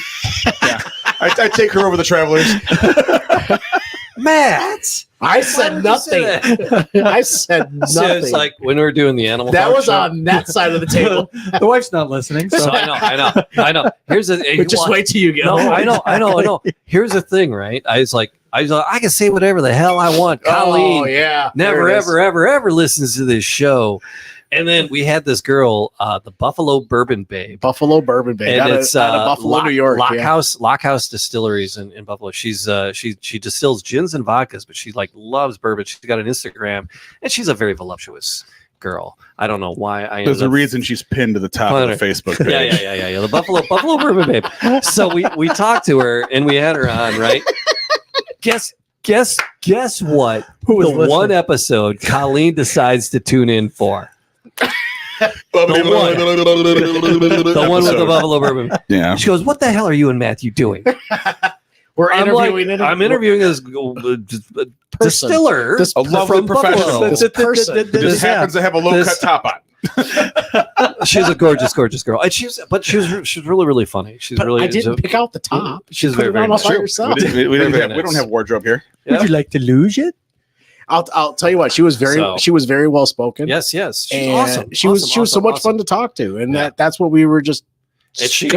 Yeah. I'd take her over the Travelers. Matt, I said nothing. I said nothing. So it's like when we were doing the animal. That was show. on that side of the table. The wife's not listening. So I know. Here's the. Just wait till you get home. I know. Here's the thing, right? I was like, I can say whatever the hell I want. Colleen, never, ever listens to this show. And then we had this girl, the Buffalo Bourbon Babe. And it's out of Buffalo, New York. Lockhouse Distilleries in Buffalo. She distills gins and vodkas, but she loves bourbon. She's got an Instagram, and she's a very voluptuous girl. I don't know why. There's a reason she's pinned to the top of the Facebook page. Yeah. The Buffalo Bourbon Babe. So we talked to her and we had her on, right? Guess what? The one episode Colleen decides to tune in for. The one with the Buffalo Bourbon. Yeah. She goes, "What the hell are you and Matthew doing?" I'm interviewing this distiller, a lovely professional. This person who just happens to have a low-cut top on. She's a gorgeous girl, and she's really, really funny. I didn't pick out the top. She's very, very nice. We don't have wardrobe here. Would you like to lose it? I'll tell you what, she was very well spoken. Yes, she's and awesome. She was so much fun to talk to, and that's what we were just. And she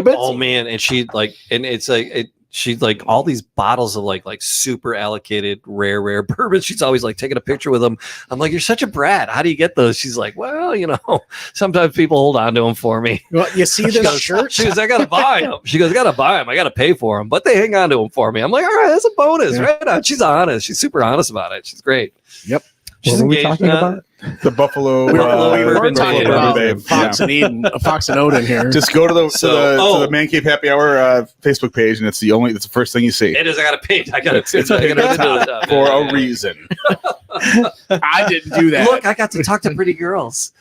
she's like all these bottles of like super allocated rare bourbon. She's always like taking a picture with them. I'm like, you're such a brat. How do you get those? She's like, well, sometimes people hold on to them for me. Well, you see this shirt? She goes, I gotta buy them. She goes, I gotta buy them. I gotta pay for them, but they hang on to them for me. I'm like, all right, that's a bonus, right on. She's honest. She's super honest about it. She's great. Yep. She's what were we talking about? The Buffalo. We were talking about Babe. Fox and Eden, Fox and Odin here. Just go to the Man Cave Happy Hour Facebook page, and it's the first thing you see. It is. I got to paint. I got to for a reason. I didn't do that. Look, I got to talk to pretty girls.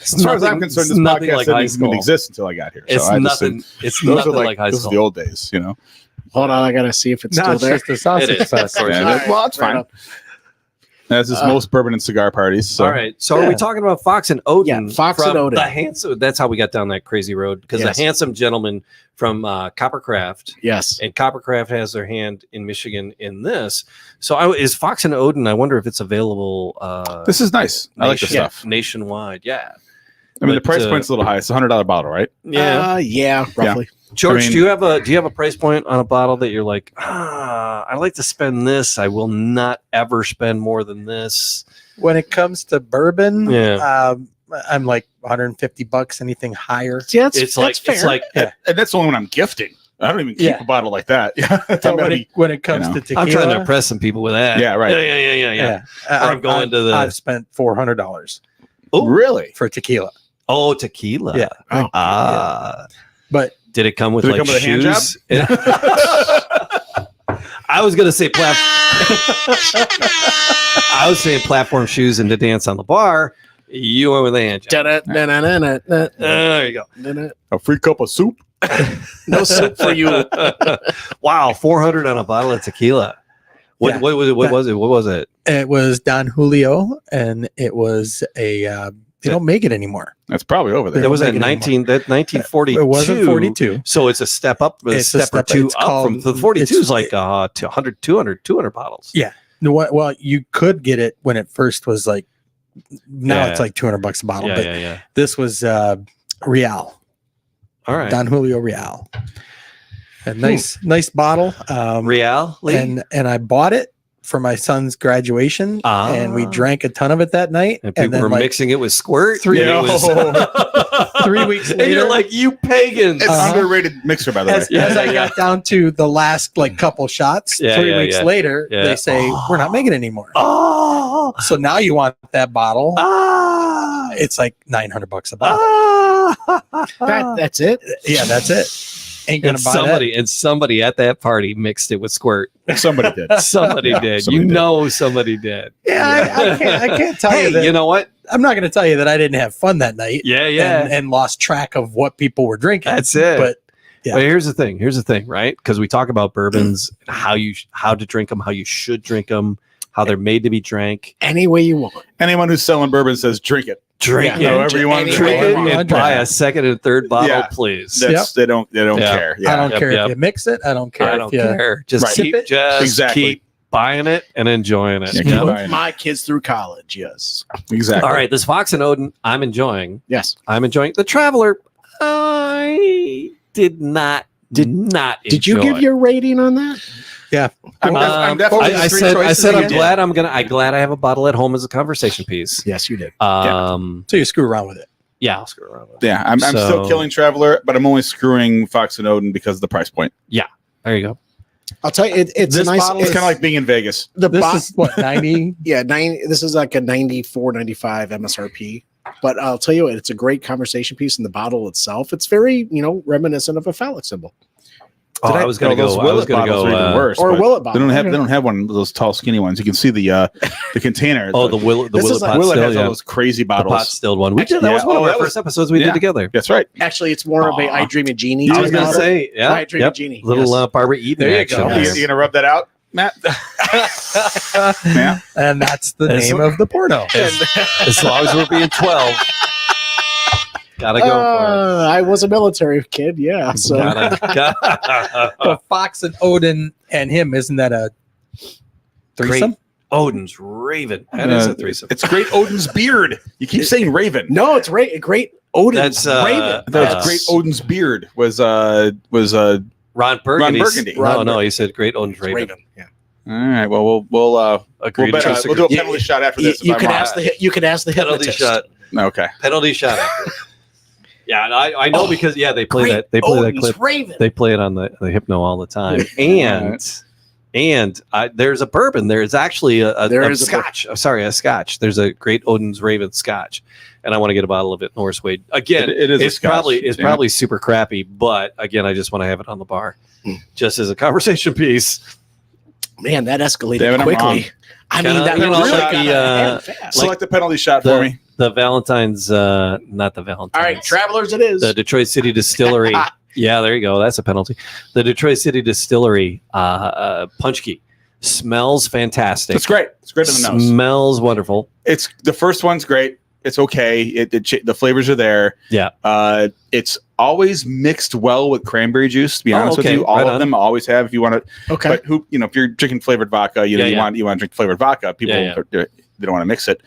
As far as I'm concerned, this podcast didn't even exist until I got here. It's nothing. It's nothing like high school. Those are the old days, Hold on, I gotta see if it's still there. Just a sausage It is. fest. Well, it's fine. That's his most bourbon and cigar parties. So. All right. So are we talking about Fox and Odin? Yeah, Fox and Odin. The handsome. That's how we got down that crazy road because the handsome gentleman from Coppercraft. Yes. And Coppercraft has their hand in Michigan in this. So is Fox and Odin? I wonder if it's available. This is nice. I like the stuff nationwide. Yeah. I mean, the price point's a little high. It's $100 bottle, right? Yeah. Roughly. Yeah. George, do you have a price point on a bottle that you're like, I like to spend this. I will not ever spend more than this. When it comes to bourbon, Yeah. I'm like $150. Anything higher? Yeah, It's like and that's the only one I'm gifting. I don't even keep a bottle like that. When it comes to tequila, I'm trying to impress some people with that. Yeah, right. Yeah. I'm going to the. I've spent $400. Oh, really? For tequila. Oh, tequila. Yeah. But did it come with a hand job? shoes? I was gonna say I was saying platform shoes and to dance on the bar, You went with the hand job. There you go. A free cup of soup. No soup for you. Wow, 400 on a bottle of tequila. What Yeah. was it? What was it? What was it? It was Don Julio, and it was a. They don't make it anymore. That's probably over there. That was make at it 1942. It wasn't 42. So it's a step up, a It's a step or step- two it's up called- from the 42 is it's- like 100, 200 bottles. Yeah. No, well, you could get it when it first was like. Now Yeah. it's like $200 a bottle, Yeah, but yeah. this was Real. All right. Don Julio Real. A nice bottle. Real? And I bought it for my son's graduation, Ah. and we drank a ton of it that night. And people were like, mixing it with squirt. Three- and it was- 3 weeks And you're later- like, you pagans. It's Uh-huh. underrated mixer, by the way. as I got down to the last like couple shots, Yeah, 3 yeah, weeks yeah. later, Yeah. they say we're not making it anymore. Oh, So now you want that bottle? It's like $900 a bottle. That's it. Yeah, that's it. Ain't gonna and buy somebody at that party mixed it with squirt. Somebody did. Somebody did. Somebody You did. know somebody did. that. Yeah, I can't tell you Hey, that. you know what? I'm not going to tell you that I didn't have fun that night. Yeah, yeah. and lost track of what people were drinking. That's it. But yeah. But here's the thing, right? Because we talk about bourbons, how to drink them, how you should drink them, how they're made to be drank. Any way you want. Anyone who's selling bourbon says drink it. Drink Yeah, it, however you want to drink drink it, it. and buy a second and third bottle, Yeah. please. That's they don't Yeah. care. I Yeah. don't Yep, care yep. if you mix it. I don't care I if don't you care. Just Right. keep, Sip it. just Exactly. keep buying it and enjoying it. Yeah, Yep. keep Put buying my kids through college. Yes. Exactly. All right, this Fox and Odin, I'm enjoying. Yes. I'm enjoying. The Traveler, I did not enjoy. Did you give your rating on that? I'm definitely I three said choices I'm again. glad I'm glad I have a bottle at home as a conversation piece. Yes, you did. So so you screw around with it. yeah, I'll screw around with it. Yeah, I'm still So- killing Traveler, but I'm only screwing Fox and Odin because of the price point. There you go. I'll tell you, it's This a nice. bottle is kind of like being in Vegas. the This bo- is what 90. yeah, this is like a 94, 95 MSRP. But I'll tell you what, it's a great conversation piece in the bottle itself. It's very, reminiscent of a phallic symbol Oh, I was going to those go. I was Willet going to bottles go. are even worse. or a but Willet They bottle. don't have one of those tall, skinny ones. You can see the container. Oh, the Willet This is pot like- Willet still, has all yeah. those crazy The pot bottles. stilled one. We did Actually, that was one of yeah. our Oh, that first episodes we yeah. did together. That's right. Actually, it's more of a Aw. I Dream of Genie. I was going to bottle. say, yeah, I Dream of Genie. little yes. Barbara Eden There you action. go. there. You gonna rub that out, Matt? Yeah. And that's the That's- name of the porno. As long as we're being 12, gotta go for I was a military kid, yeah. it. So Gotta. So Fox and Odin and him, isn't that a threesome? Odin's Raven. That is a threesome. It's Great Odin's beard. You keep saying Raven. no, it's great. Odin. That's, Raven. That's Great Odin's beard was Ron Burgundy. Burgundy. No, he said Great Odin's It's Raven. Raven. Yeah. All right. Well, we'll Agreed. bet, Just we'll do a agreed. penalty shot after this. You if can I'm ask wrong. you can ask the penalty hypnotist. shot. Okay. Penalty shot. Yeah, and I know because they play Great that. They play that Odin's clip. Raven. They play it on the Hypno all the time. And there's a bourbon. There's actually There is a scotch. A scotch. There's a Great Odin's Raven scotch, and I want to get a bottle of it. Norris Wade. Again, It is a it's scotch. probably super crappy, but again, I just want to have it on the bar, just as a conversation piece. Man, that escalated David, I'm quickly. wrong. I mean, Kinda, that you know, really like got the, out of hand fast. Select the penalty shot for me. The Valentine's, not the Valentine's. All right, travelers, it is. The Detroit City Distillery. Yeah, there you go. That's a penalty. The Detroit City Distillery punch key smells fantastic. It's great. It's great in the nose. Smells wonderful. It's the first one's great. It's okay. The flavors are there. Yeah. It's always mixed well with cranberry juice. To be honest okay. with you, all Right of on. them always have. If you want to, Okay. but if you're drinking flavored vodka, Yeah, you yeah. want to drink flavored vodka. People Yeah, they don't want to mix it.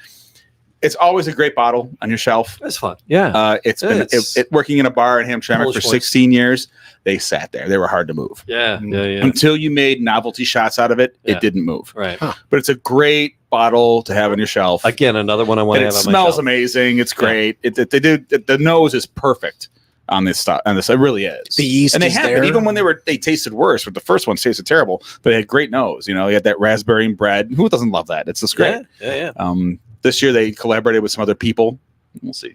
It's always a great bottle on your shelf. That's fun. Yeah. It's been working in a bar in Hamtramck Polish for boys. 16 years. They sat there. They were hard to move. Yeah. Until you made novelty shots out of it, Yeah. it didn't move. Right. But it's a great bottle to have on your shelf. Again, another one I want And to it have on my smells shelf. amazing. It's great. The nose is perfect on this stuff. And this it really is. The yeast and they is have there. it even when they tasted worse. But the first ones tasted terrible. But they had great nose. You had that raspberry and bread. Who doesn't love that? It's just great. Yeah. This year they collaborated with some other people. We'll see.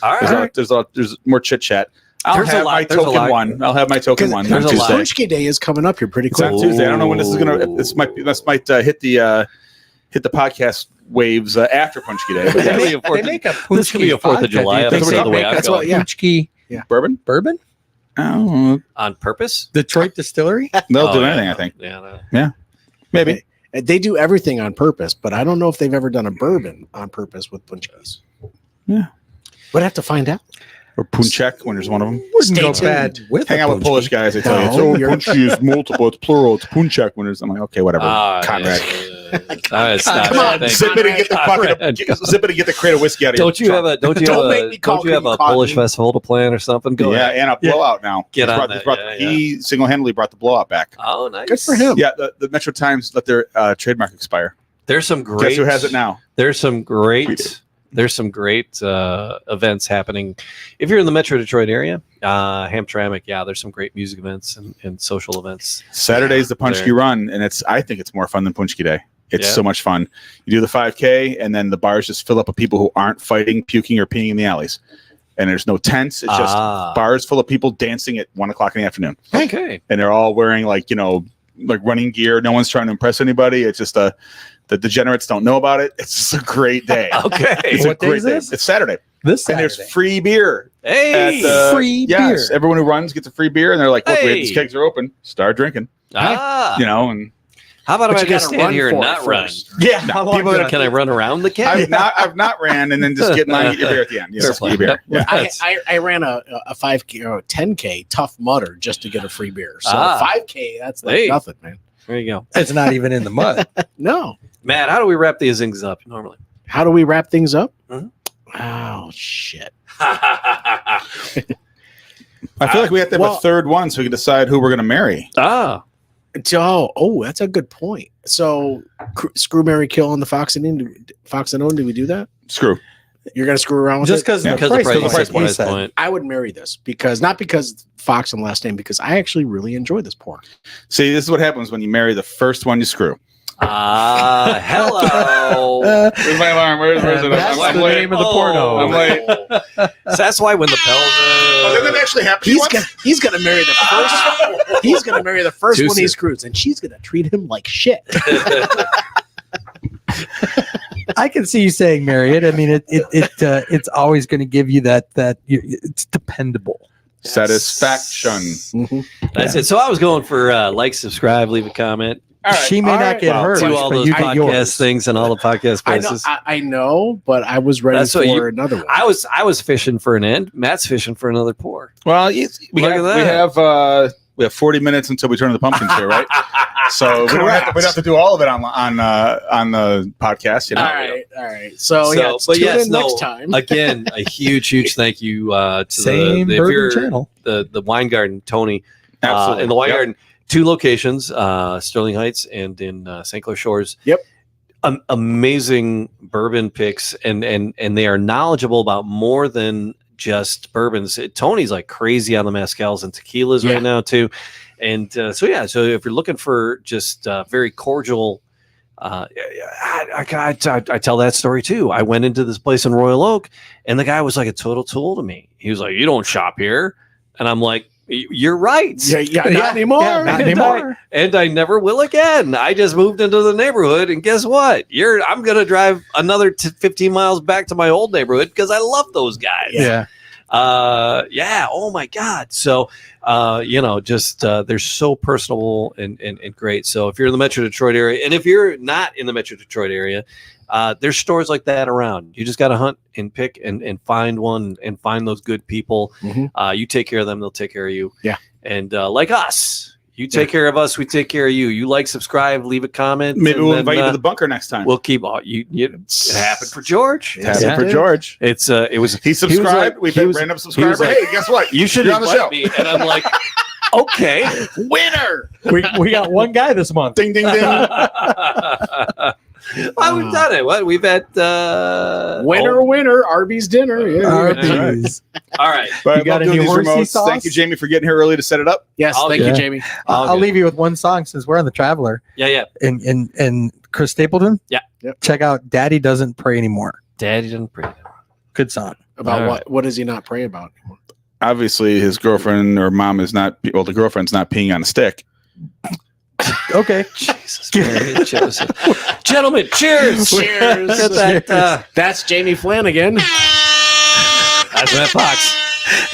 All right. There's more chit chat. I'll There's a have lot- my there's a token lot. one. I'll have my token one. there's on a lot. Tuesday. Punchki Day is coming up here pretty It's quick. on Tuesday. I don't know when this is gonna. This might hit the hit the podcast waves after Punchki Day. But They yes. make a this could be a 4th of July episode the way I'm going. Punchki Bourbon? Oh, On purpose? Detroit Distillery? they'll do anything, I think. Yeah. Maybe. They do everything on purpose, but I don't know if they've ever done a bourbon on purpose with Punchkis. Yeah. We'd have to find out. Or Punchek when there's one of them. Wouldn't go tuned. bad with Hang a out with Punchki. Polish guys, they tell you, No, oh, you're- Punchki is multiple, it's plural, it's Punchek when there's. I'm like, okay, whatever. Conrad. Stop. Come on, Thank Zip you. it and get the Conrad. zip it and get the crate of whiskey out of Don't your you have a don't you Don't have make a me call don't you have you a Cotton. Polish festival to plan or something? Go Yeah, ahead. and a blowout now. Get He's on brought- that, He single-handedly brought the blowout back. Oh, nice. Good for him. Yeah, the Metro Times let their trademark expire. There's some great. Guess who has it now? There's some great events happening. If you're in the Metro Detroit area, Hamtramck, there's some great music events and social events. Saturday's the Punchki There. Run, and I think it's more fun than Punchki Day. It's Yeah. so much fun. You do the 5K, and then the bars just fill up with people who aren't fighting, puking, or peeing in the alleys. And there's no tents. It's just bars full of people dancing at 1:00 in the afternoon. Okay. And they're all wearing like running gear. No one's trying to impress anybody. It's just the degenerates don't know about it. It's just a great day. Okay. It's What a day great is day. this? It's Saturday. This And Saturday. there's free beer. Hey. At the- Free yes, beer. everyone who runs gets a free beer, and they're like, "Look, these Hey. kegs are open. Start drinking." And How about But if I you just gotta stand run here and for it not run? first. Yeah. people that Can I run around the keg? I've not ran, and then just get in line and get your beer at the end. Fair Yes, play. get your beer. Yep. Yeah. That's- I ran a 5K or a 10K Tough Mudder just to get a free beer. So Ah. 5K, that's like Hey. nothing, man. There you go. It's not even in the mud. No. Matt, how do we wrap these things up normally? How do we wrap things up? Mhm. Oh shit. I feel like we have to have Well- a third one so we can decide who we're going to marry. Oh, that's a good point. So screw, Mary, kill on the Fox and Own. Do we do that? Screw. You're gonna screw around with Just it? because Yeah. the Because price, the price point, he price said. point. I would marry this not because Fox and last name, because I actually really enjoy this porn. See, this is what happens when you marry the first one you screw. Hello. Where's my alarm? Where's it? That's I'm the late. name of the porno. I'm late. So that's why when the Oh, did bells. that actually happen? He's gonna marry the first. He's gonna marry the first Too one he soon. screws, and she's gonna treat him like shit. I can see you saying marry it. I mean, it's always going to give you that it's dependable. Satisfaction. That's it. So I was going for like, subscribe, leave a comment. She may all not right. get Well, hers, Do all but those you get podcast yours. things and all the podcast I know, places. I know, but I was ready That's for what you- another one. I was fishing for an end. Matt's fishing for another pour. Well, Look at that. we have 40 minutes until we turn to the pumpkins here, right? So we don't have to do all of it on the podcast, you know. all right. So yeah, but tune yes, in next time. Again, a huge thank you to Same the, if bourbon you're- channel. the Wine Garden, Tony. Absolutely. In the Wine Yep. Garden, 2 locations, Sterling Heights and in St. Clair Shores. Yep. Amazing bourbon picks, and they are knowledgeable about more than just bourbons. Tony's like crazy on the mezcals and tequilas Yeah. right now too. And so if you're looking for just very cordial, I tell that story too. I went into this place in Royal Oak, and the guy was like a total tool to me. He was like, "You don't shop here," and I'm like, "You're right." Yeah, not anymore. Yeah, not And anymore. And I never will again. I just moved into the neighborhood, and guess what? I'm gonna drive another 15 miles back to my old neighborhood because I love those guys. Yeah. Oh my God. So, they're so personable and great. So if you're in the Metro Detroit area, and if you're not in the Metro Detroit area, there's stores like that around. You just got to hunt and pick and find one and find those good people. Mhm. You take care of them, they'll take care of you. Yeah. And like us, you take care of us, we take care of you. You like, subscribe, leave a comment. Maybe and we'll then, invite you to the bunker next time. We'll keep all you. It happened for George. It happened Yeah. for George. It was He subscribed. like- We've he been was- random he was subscriber. like, Hey, guess what? You should You're on the invite show. me, and I'm like, okay, Winner. we got one guy this month. Ding, ding, ding. Well, we've done it. What we've had Winner. Arby's dinner. Yeah. Arby's. All right. But You got I love any doing these horsey remotes. sauce? Thank you, Jamie, for getting here early to set it up. Yes. All Thank good. you, Jamie. All I'll good. leave you with one song since we're on the Traveler Yeah. and Chris Stapleton. Yeah. Yep. Check out "Daddy Doesn't Pray Anymore." Daddy didn't pray. Good song. About All what? What does he not pray about? Obviously, his girlfriend or mom is not. Well, the girlfriend's not peeing on a stick. Okay. Jesus, Mary, Joseph. Gentlemen, cheers. Cheers. Get that, That's Jamie Flanagan. that's Matt Fox.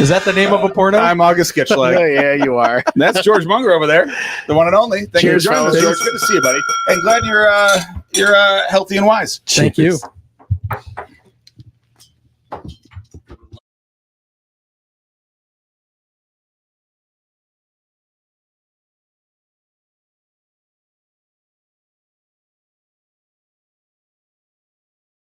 Is that the name of a porno? I'm August Sketchlag. Yeah, you are. That's George Munger over there, the one and only. Thank Cheers, you for joining us, fellas. George. Good to see you, buddy. And glad you're healthy and wise. Thank you.